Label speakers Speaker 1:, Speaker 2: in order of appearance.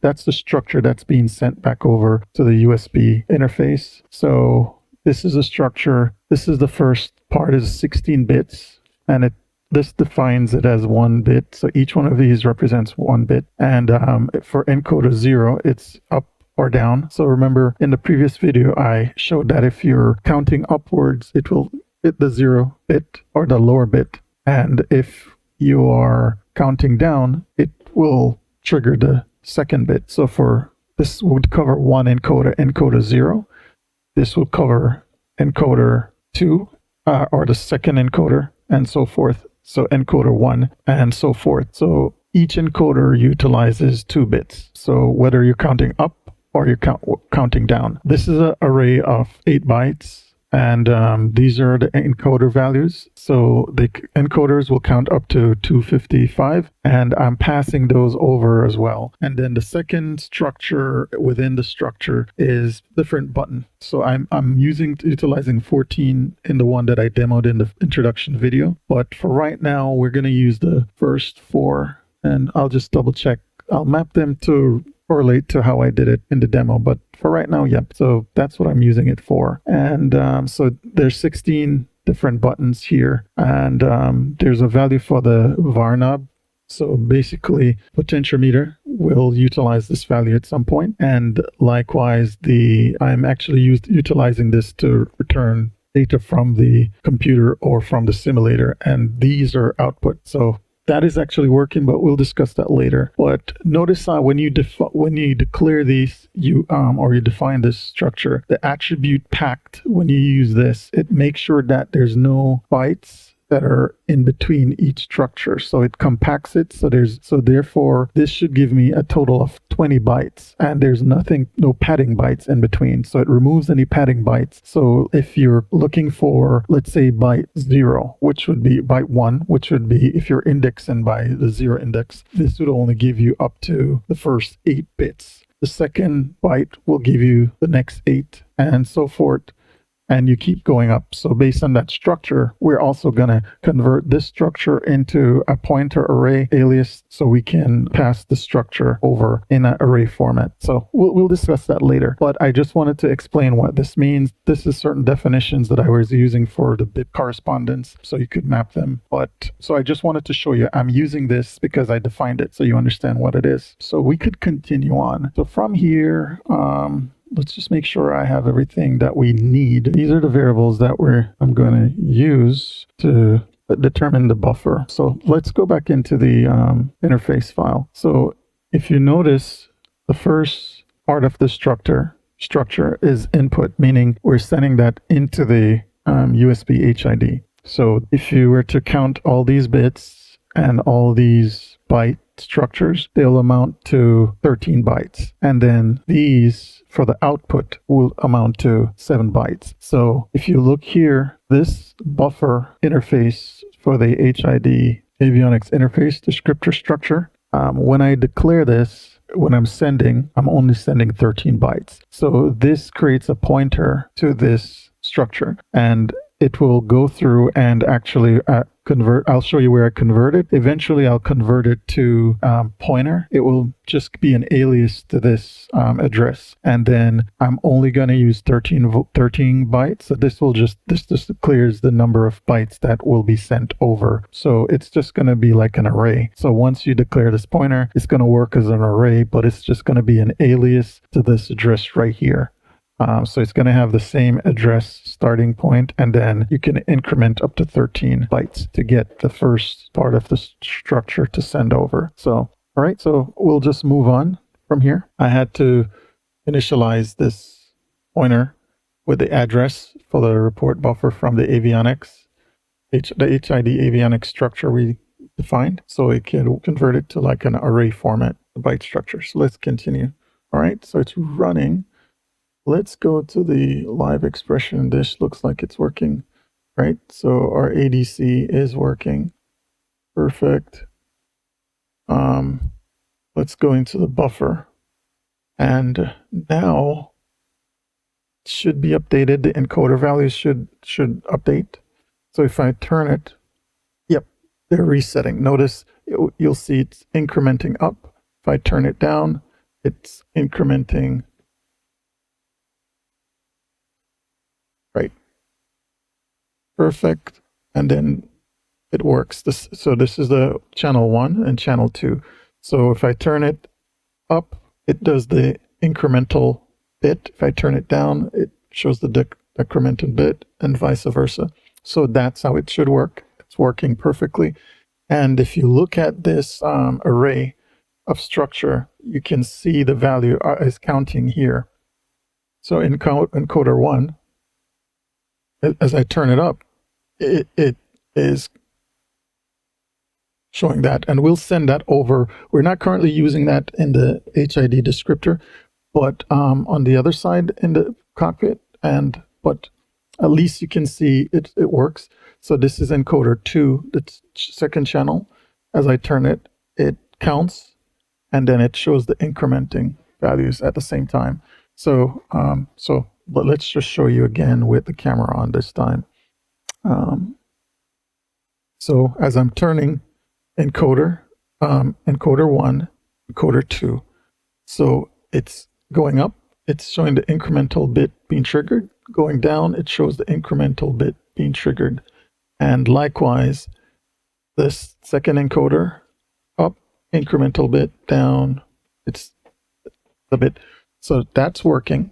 Speaker 1: that's the structure that's being sent back over to the USB interface. So this is a structure. This is the first part is 16 bits, and this defines it as 1 bit. So each one of these represents 1 bit. And for encoder 0, it's up or down. So remember in the previous video, I showed that if you're counting upwards, it will hit the 0 bit or the lower bit. And if you are counting down, it will trigger the second bit. So for this would cover one encoder, encoder 0. This will cover encoder 2, or the second encoder, and so forth. So encoder 1 and so forth. So each encoder utilizes 2 bits. So whether you're counting up or you're counting down. This is an array of 8 bytes. And these are the encoder values. So the encoders will count up to 255, and I'm passing those over as well. And then the second structure within the structure is different button. So I'm utilizing 14 in the one that I demoed in the introduction video. But for right now, we're going to use the first 4, and I'll just double check. I'll map them to correlate to how I did it in the demo, but for right now, yep. So that's what I'm using it for. And so there's 16 different buttons here, and there's a value for the var knob. So basically, potentiometer will utilize this value at some point, and likewise, I'm actually utilizing this to return data from the computer or from the simulator, and these are output. So that is actually working, but we'll discuss that later. But notice when you declare these, or you define this structure, the attribute packed, when you use this, it makes sure that there's no bytes that are in between each structure. So it compacts it. So therefore this should give me a total of 20 bytes, and there's no padding bytes in between. So it removes any padding bytes. So if you're looking for, let's say, byte 0, which would be byte 1, which would be if you're indexing by the 0 index, this would only give you up to the first 8 bits. The second byte will give you the next 8, and so forth. And you keep going up. So based on that structure, we're also going to convert this structure into a pointer array alias so we can pass the structure over in an array format. So we'll discuss that later. But I just wanted to explain what this means. This is certain definitions that I was using for the bit correspondence, so you could map them. So I just wanted to show you I'm using this because I defined it so you understand what it is. So we could continue on. So from here, let's just make sure I have everything that we need. These are the variables that I'm going to use to determine the buffer. So let's go back into the interface file. So if you notice, the first part of the structure is input, meaning we're sending that into the USB HID. So if you were to count all these bits and all these byte structures, they'll amount to 13 bytes. And then these for the output will amount to 7 bytes. So if you look here, this buffer interface for the HID avionics interface descriptor structure, when I declare this, when I'm only sending 13 bytes. So this creates a pointer to this structure, and it will go through and actually convert. I'll show you where I convert it. Eventually, I'll convert it to pointer. It will just be an alias to this address. And then I'm only going to use 13 bytes. So this just clears the number of bytes that will be sent over. So it's just going to be like an array. So once you declare this pointer, it's going to work as an array, but it's just going to be an alias to this address right here. So it's going to have the same address starting point, and then you can increment up to 13 bytes to get the first part of the structure to send over. So, all right, so we'll just move on from here. I had to initialize this pointer with the address for the report buffer from the avionics, the HID avionics structure we defined, so it can convert it to like an array format, the byte structure. So let's continue. All right, so it's running. Let's go to the live expression. This looks like it's working, right? So our ADC is working. Perfect. Let's go into the buffer. And now it should be updated. The encoder values should update. So if I turn it, yep, they're resetting. Notice you'll see it's incrementing up. If I turn it down, it's incrementing. Right. Perfect. And then it works. So this is the channel 1 and channel 2. So if I turn it up, it does the incremental bit. If I turn it down, it shows the decremental bit, and vice versa. So that's how it should work. It's working perfectly. And if you look at this array of structure, you can see the value is counting here. So in encoder 1, as I turn it up, it is showing that, and we'll send that over. We're not currently using that in the HID descriptor, but on the other side in the cockpit, but at least you can see it works. So this is encoder 2, the second channel. As I turn it, it counts, and then it shows the incrementing values at the same time. So but let's just show you again with the camera on this time. So as I'm turning encoder 1, encoder 2, so it's going up, it's showing the incremental bit being triggered. Going down, it shows the incremental bit being triggered. And likewise, this second encoder, up, incremental bit, down, it's the bit. So that's working.